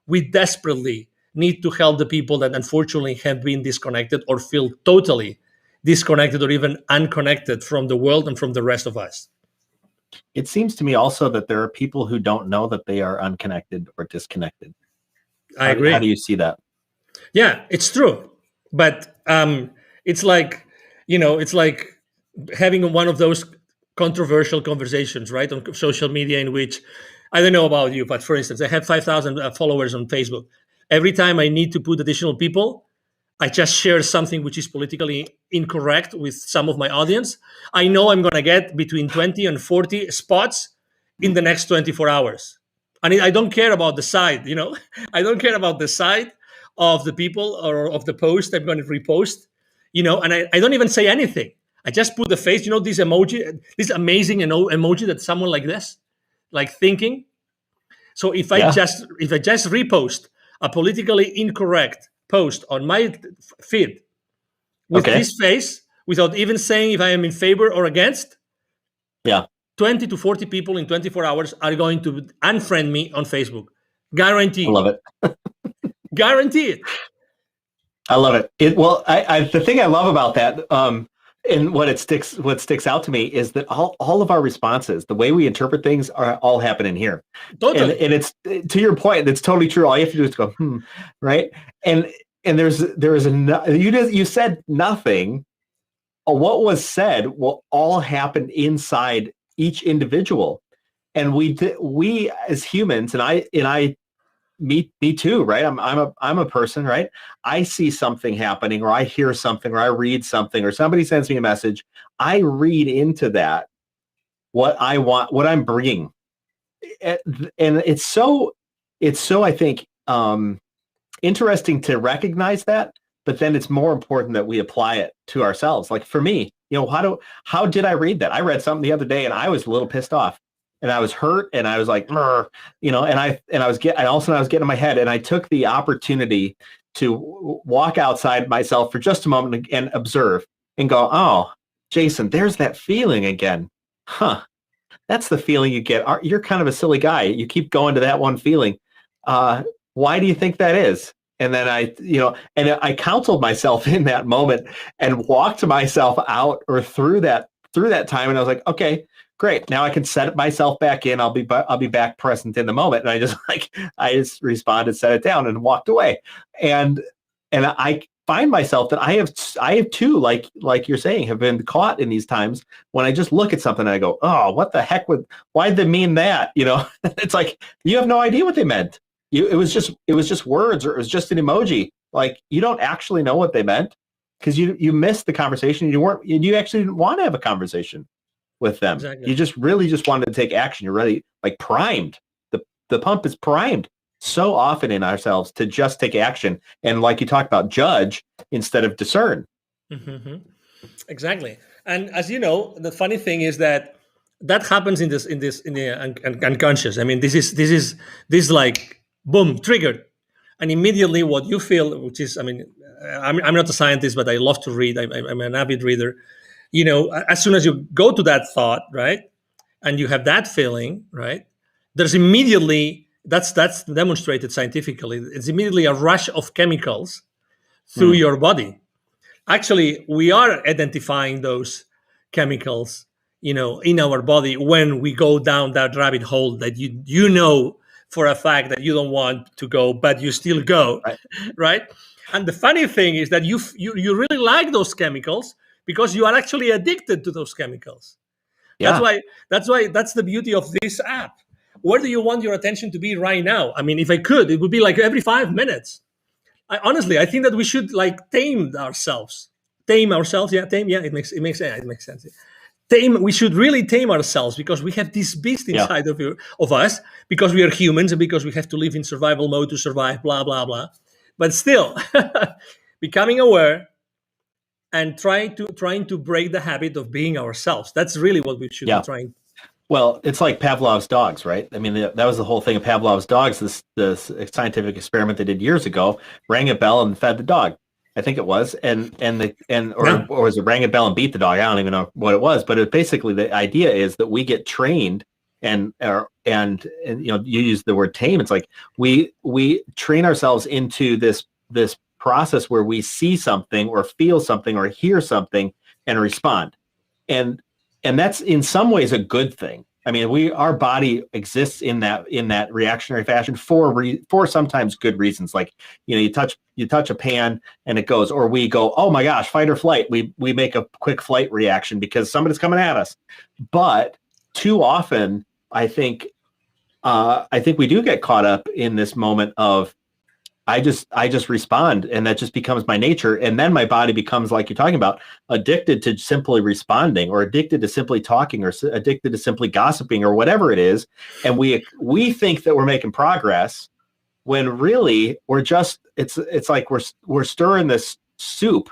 We desperately need to help the people that unfortunately have been disconnected or feel totally disconnected or even unconnected from the world and from the rest of us. It seems to me also that there are people who don't know that they are unconnected or disconnected. I agree. How do you see that? Yeah, it's true. But it's like, it's like having one of those controversial conversations, right, on social media, in which, I don't know about you, but for instance, I have 5,000 followers on Facebook. Every time I need to put additional people, I just share something which is politically incorrect with some of my audience. I know I'm going to get between 20 and 40 spots in the next 24 hours. And I don't care about the side, I don't care about the side of the people or of the post I'm going to repost, and I don't even say anything. I just put the face, this emoji, this amazing emoji that someone like this, like thinking. So if I just repost a politically incorrect post on my feed with this face, without even saying if I am in favor or against, 20 to 40 people in 24 hours are going to unfriend me on Facebook. Guaranteed. I love it. Guaranteed. I love it. The thing I love about that, And what sticks out to me is that all of our responses, the way we interpret things, are all happening here. Totally. And it's, to your point, it's totally true. All you have to do is go, right? And you said nothing. What was said will all happen inside each individual. And we as humans, and I me too, right? I'm a person, right? I see something happening, or I hear something, or I read something, or somebody sends me a message. I read into that what I want, what I'm bringing, and it's so I think interesting to recognize that. But then it's more important that we apply it to ourselves. Like for me, how did I read that? I read something the other day and I was a little pissed off. And I was hurt, and I was like, and all of a sudden I was getting in my head, and I took the opportunity to walk outside myself for just a moment and observe and go, oh, Jason, there's that feeling again. Huh. That's the feeling you get. You're kind of a silly guy. You keep going to that one feeling. Why do you think that is? And then I counseled myself in that moment and walked myself out or through that time. And I was like, okay, great. Now I can set myself back in. I'll be back present in the moment. And I just responded, set it down, and walked away. And I find myself that I have too, like you're saying, have been caught in these times when I just look at something and I go, oh, what the heck why'd they mean that? It's like, you have no idea what they meant. It was just words, or it was just an emoji. Like, you don't actually know what they meant because you missed the conversation. You actually didn't want to have a conversation with them. Exactly. You just wanted to take action. You're really like primed. The pump is primed so often in ourselves to just take action. And like you talked about, judge instead of discern. Mm-hmm. Exactly. And as you know, the funny thing is that happens in the unconscious. I mean, this is like, boom, triggered. And immediately what you feel, which is, I mean, I'm not a scientist, but I love to read. I'm an avid reader. As soon as you go to that thought, right, and you have that feeling, right, there's immediately, that's demonstrated scientifically, it's immediately a rush of chemicals through your body. Actually, we are identifying those chemicals, in our body when we go down that rabbit hole that you know for a fact that you don't want to go, but you still go, right? And the funny thing is that you really like those chemicals, because you are actually addicted to those chemicals. Yeah. That's why that's the beauty of this app. Where do you want your attention to be right now? I mean, if I could, it would be like every 5 minutes. I think that we should like tame ourselves. Yeah, it makes sense. We should really tame ourselves, because we have this beast inside of us, because we are humans and because we have to live in survival mode to survive, blah, blah, blah. But still, becoming aware and trying to break the habit of being ourselves. That's really what we should be trying. Well, it's like Pavlov's dogs, right? I mean, that was the whole thing of Pavlov's dogs. This scientific experiment they did years ago, rang a bell and fed the dog. I think it was, or was it rang a bell and beat the dog? I don't even know what it was, but basically the idea is that we get trained, and you use the word tame. It's like we train ourselves into this process where we see something or feel something or hear something and respond, and that's in some ways a good thing. I mean, our body exists in that reactionary fashion for sometimes good reasons. Like, you touch a pan and it goes, or we go, oh my gosh, fight or flight. We make a quick flight reaction because somebody's coming at us. But too often, I think we do get caught up in this moment of I just respond, and that just becomes my nature. And then my body becomes, like you're talking about, addicted to simply responding, or addicted to simply talking, or addicted to simply gossiping, or whatever it is. And we think that we're making progress when really we're just, it's like we're stirring this soup,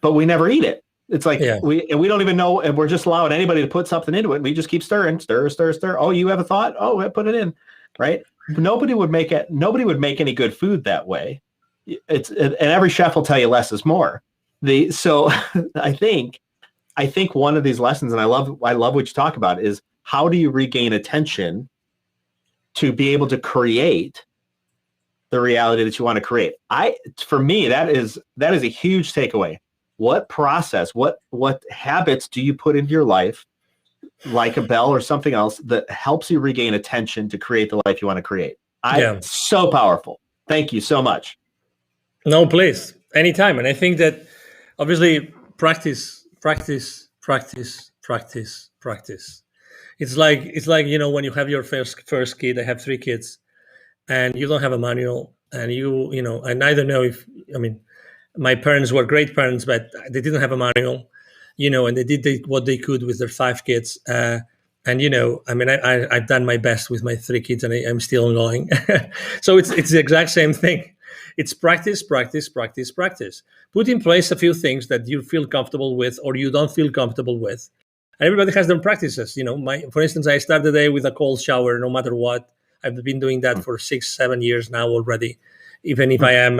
but we never eat it. It's like we don't even know, and we're just allowing anybody to put something into it. And we just keep stir. Oh, you have a thought? Oh, I put it in, right? Nobody would make any good food that way. And every chef will tell you less is more. So I think one of these lessons, and I love what you talk about, is how do you regain attention to be able to create the reality that you want to create? For me, that is a huge takeaway. what process, what habits do you put into your life, like a bell or something else, that helps you regain attention to create the life you want to create? So powerful. Thank you so much. No, please, anytime. And I think that obviously practice. It's like, you know, when you have your first kid. I have 3 kids, and you don't have a manual, and you know, I neither know if, I mean, my parents were great parents, but they didn't have a manual, you know, and they did what they could with their 5 kids. And, you know, I mean, I've done my best with my 3 kids, and I'm still going. So it's the exact same thing. It's practice. Put in place a few things that you feel comfortable with or you don't feel comfortable with. And everybody has their practices. You know, for instance, I start the day with a cold shower, no matter what. I've been doing that for 6-7 years now already. Even if I am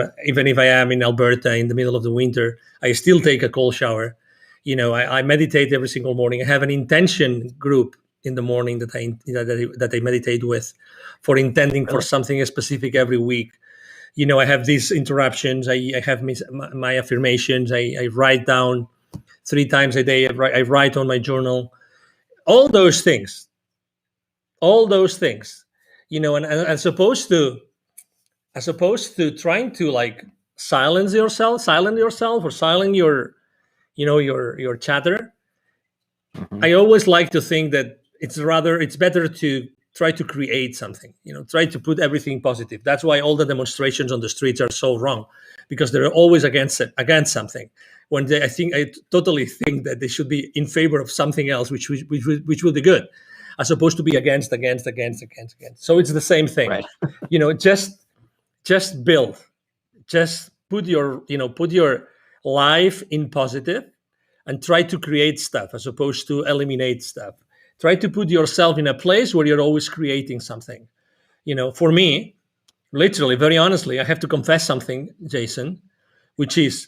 in Alberta in the middle of the winter, I still take a cold shower. You know, I meditate every single morning. I have an intention group in the morning that I meditate with, for intending for something specific every week. You know, I have these interruptions. I have my affirmations. I write down 3 times a day. I write on my journal. All those things. You know, and as opposed to trying to like silence yourself or silence your, you know, your chatter. I always like to think that it's better to try to create something, you know, try to put everything positive. That's why all the demonstrations on the streets are so wrong, because they're always against something. When I totally think that they should be in favor of something else, which will be good, as opposed to be against. So it's the same thing, right? You know, just build, just put your life in positive, and try to create stuff as opposed to eliminate stuff. Try to put yourself in a place where you're always creating something. You know, for me, literally, very honestly, I have to confess something, Jason, which is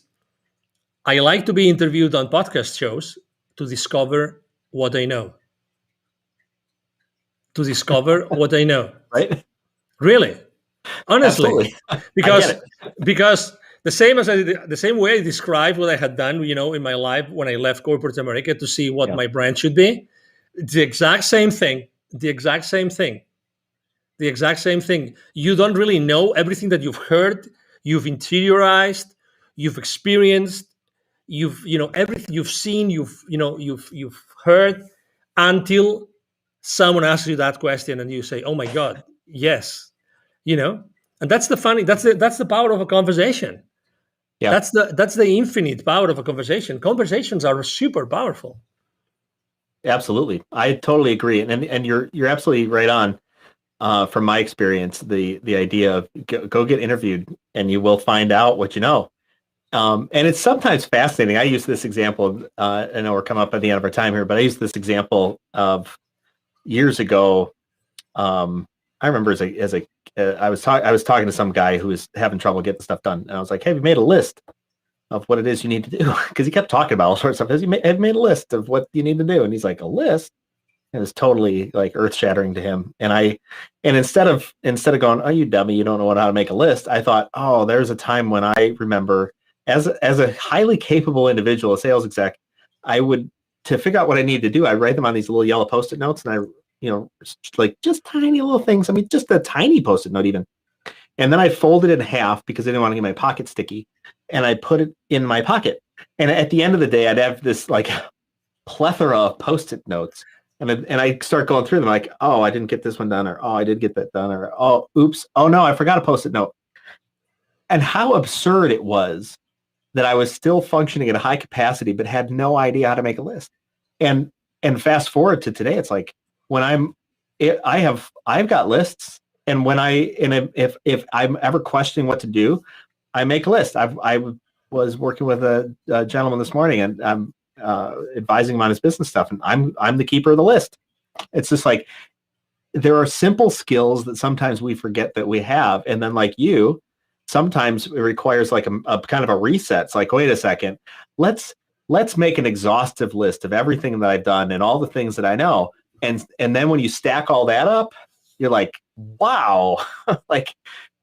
I like to be interviewed on podcast shows to discover what I know. Right? Really, honestly. Absolutely. because the same way I described what I had done, you know, in my life when I left corporate America to see what my brand should be. It's the exact same thing. You don't really know everything that you've heard, you've interiorized, you've experienced, everything you've seen, you've heard, until someone asks you that question and you say, "Oh my God, yes," you know. And that's the power of a conversation. Yeah, that's the infinite power of a conversation. Conversations are super powerful. Absolutely, I totally agree, and you're absolutely right on. From my experience, the idea of go get interviewed, and you will find out what you know. And it's sometimes fascinating. I use this example. I know we're coming up at the end of our time here, but I use this example of years ago. I remember I was talking to some guy who was having trouble getting stuff done, and I was like, "Hey, have you made a list of what it is you need to do?" Because he kept talking about all sorts of stuff. Have made a list of what you need to do, and he's like, "A list?" And it's totally like earth shattering to him. And instead of going, "Oh, you dummy, you don't know how to make a list," I thought, "Oh, there's a time when I remember as a highly capable individual, a sales exec, to figure out what I need to do, I write them on these little yellow Post-it notes, and like just tiny little things. I mean, just a tiny Post-it note even. And then I folded it in half because I didn't want to get my pocket sticky, and I put it in my pocket. And at the end of the day, I'd have this like plethora of Post-it notes. And I start going through them like, "Oh, I didn't get this one done," or "Oh, I did get that done," or "Oh, oops. Oh no, I forgot a Post-it note." And how absurd it was that I was still functioning at a high capacity, but had no idea how to make a list. And fast forward to today, it's like when I've got lists, and if I'm ever questioning what to do, I make a list. I was working with a gentleman this morning, and I'm advising him on his business stuff, and I'm the keeper of the list. It's just like there are simple skills that sometimes we forget that we have, and then like you, sometimes it requires like a kind of a reset. It's like, wait a second, let's make an exhaustive list of everything that I've done and all the things that I know, and then when you stack all that up, you're like, wow, like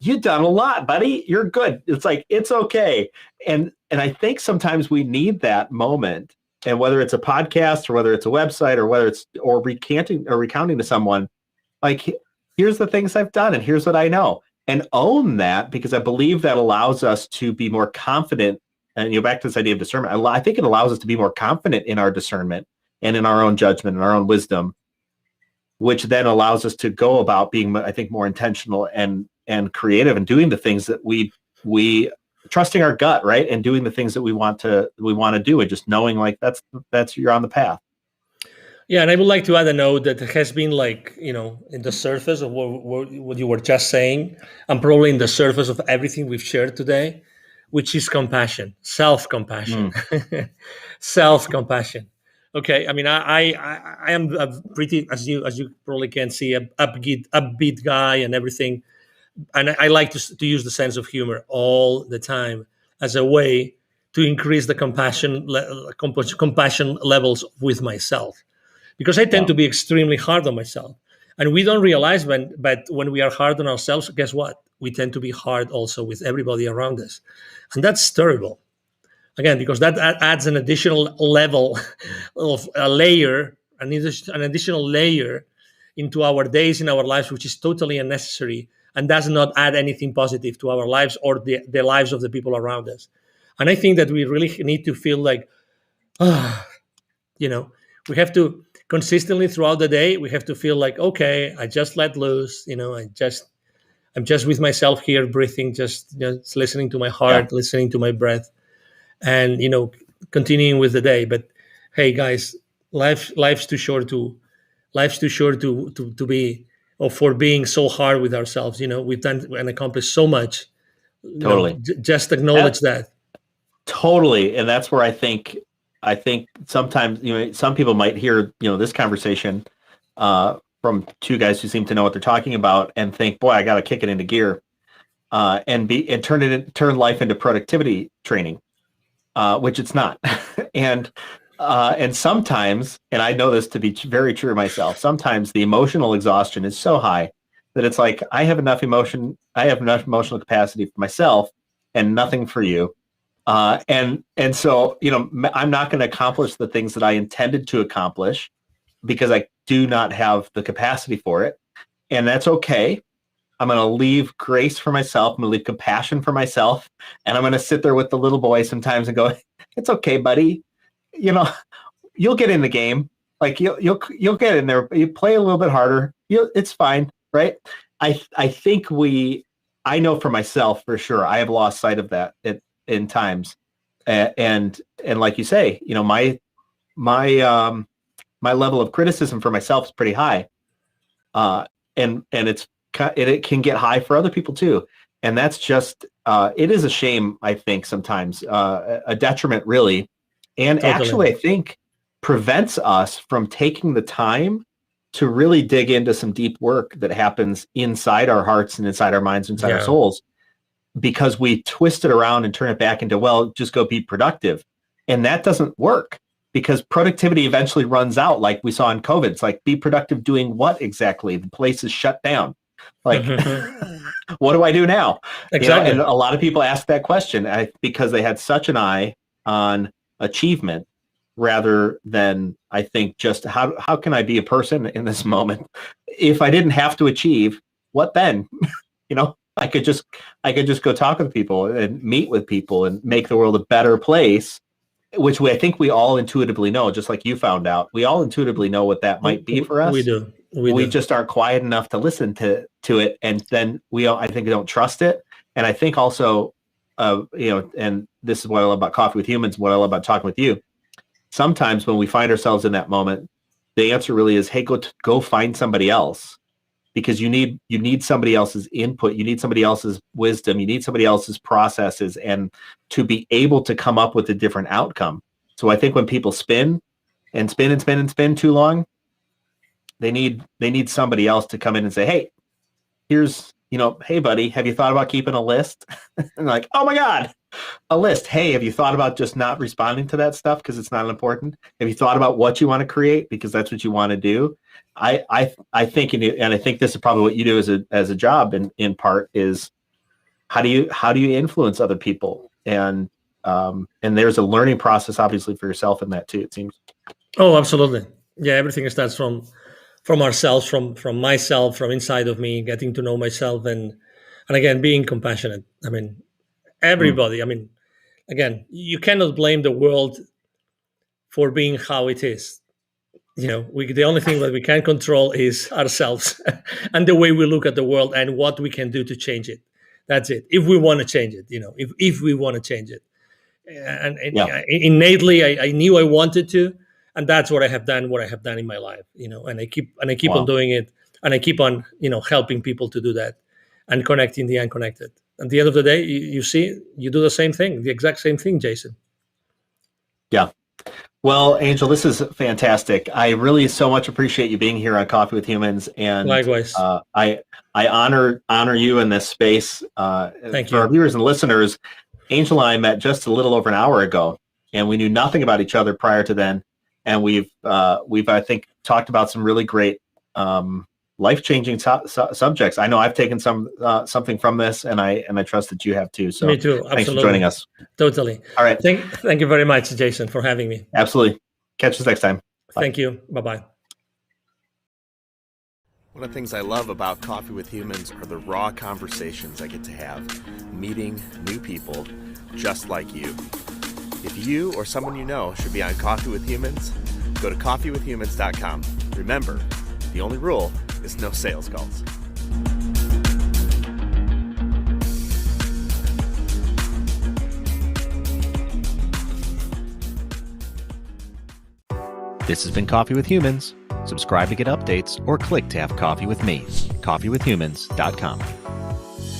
you've done a lot, buddy. You're good. It's like, it's okay. And I think sometimes we need that moment. And whether it's a podcast or whether it's a website or whether it's recounting to someone, like, here's the things I've done and here's what I know, and own that, because I believe that allows us to be more confident. And back to this idea of discernment, I think it allows us to be more confident in our discernment and in our own judgment and our own wisdom, which then allows us to go about being, I think, more intentional and creative and doing the things that we trusting our gut, right? And doing the things that we want to do, and just knowing like that's you're on the path. Yeah, and I would like to add a note that has been like, in the surface of what you were just saying, and probably in the surface of everything we've shared today, which is compassion, self-compassion, self-compassion. Okay, I mean, I am a pretty, as you probably can see, a upbeat guy and everything, and I like to use the sense of humor all the time as a way to increase the compassion levels with myself, because I tend to be extremely hard on myself, and we don't realize but when we are hard on ourselves, guess what? We tend to be hard also with everybody around us, and that's terrible. Again, because that adds an additional level of a layer, an additional layer into our days in our lives, which is totally unnecessary and does not add anything positive to our lives or the lives of the people around us. And I think that we really need to feel like, we have to consistently throughout the day, we have to feel like, okay, I just let loose, I'm just with myself here, breathing, just listening to my heart, listening to my breath, and continuing with the day. But hey, guys, life's too short to be, or for being so hard with ourselves. We've done and accomplished so much. Totally. Just acknowledge that. Totally, and that's where I think sometimes some people might hear this conversation from two guys who seem to know what they're talking about and think, boy, I got to kick it into gear, and turn life into productivity training, which it's not. and sometimes, and I know this to be very true myself, sometimes the emotional exhaustion is so high that it's like, I have enough emotional capacity for myself and nothing for you. And so, I'm not going to accomplish the things that I intended to accomplish because I do not have the capacity for it. And that's okay. I'm going to leave grace for myself. I'm going to leave compassion for myself. And I'm going to sit there with the little boy sometimes and go, it's okay, buddy. You'll get in the game. Like you'll get in there. You play a little bit harder. It's fine. Right. I think I know for myself, for sure, I have lost sight of that in times. And like you say, my level of criticism for myself is pretty high. And it can get high for other people too. And that's just, it is a shame, I think, sometimes, a detriment really. And totally. Actually, I think prevents us from taking the time to really dig into some deep work that happens inside our hearts and inside our minds, inside our souls, because we twist it around and turn it back into, well, just go be productive. And that doesn't work, because productivity eventually runs out, like we saw in COVID. It's like, be productive doing what exactly? The place is shut down. Like, what do I do now? Exactly. And a lot of people ask that question because they had such an eye on achievement rather than, I think, just how can I be a person in this moment? If I didn't have to achieve, what then? I could just go talk with people and meet with people and make the world a better place, which I think we all intuitively know, just like you found out. We all intuitively know what that might be for us. We do. We just aren't quiet enough to listen to it, and then I think we don't trust it. And I think also, and this is what I love about Coffee with Humans, what I love about talking with you. Sometimes when we find ourselves in that moment, the answer really is, hey, go find somebody else, because you need somebody else's input, you need somebody else's wisdom, you need somebody else's processes, and to be able to come up with a different outcome. So I think when people spin and spin and spin and spin too long, they need somebody else to come in and say, hey, here's, hey buddy, have you thought about keeping a list? And like, oh my God, a list. Hey, have you thought about just not responding to that stuff because it's not important? Have you thought about what you want to create because that's what you want to do? I think, and I think this is probably what you do as a job in part, is how do you influence other people? And there's a learning process, obviously, for yourself in that too, it seems. Oh, absolutely. Yeah, everything starts from ourselves, from myself, from inside of me, getting to know myself, and again, being compassionate. I mean, everybody. I mean, again, you cannot blame the world for being how it is. The only thing that we can control is ourselves and the way we look at the world and what we can do to change it. That's it. If we want to change it, if we want to change it, and innately, I knew I wanted to, and that's what I have done. What I have done in my life, and I keep on doing it, and I keep on, helping people to do that, and connecting the unconnected. At the end of the day, you see, you do the same thing, the exact same thing, Jason. Yeah. Well, Angel, this is fantastic. I really so much appreciate you being here on Coffee with Humans, and likewise, I honor you in this space. Thank for you. our viewers and listeners. Angel and I met just a little over an hour ago, and we knew nothing about each other prior to then. And we've I think talked about some really great life-changing subjects. I know I've taken something from this, and I trust that you have too. So me too. Absolutely. Thanks for joining us. Totally. All right. Thank you very much, Jason, for having me. Absolutely. Catch us next time. Bye. Thank you. Bye-bye. One of the things I love about Coffee with Humans are the raw conversations I get to have, meeting new people just like you. If you or someone you know should be on Coffee with Humans, go to coffeewithhumans.com. Remember, the only rule is no sales calls. This has been Coffee with Humans. Subscribe to get updates or click to have coffee with me. coffeewithhumans.com.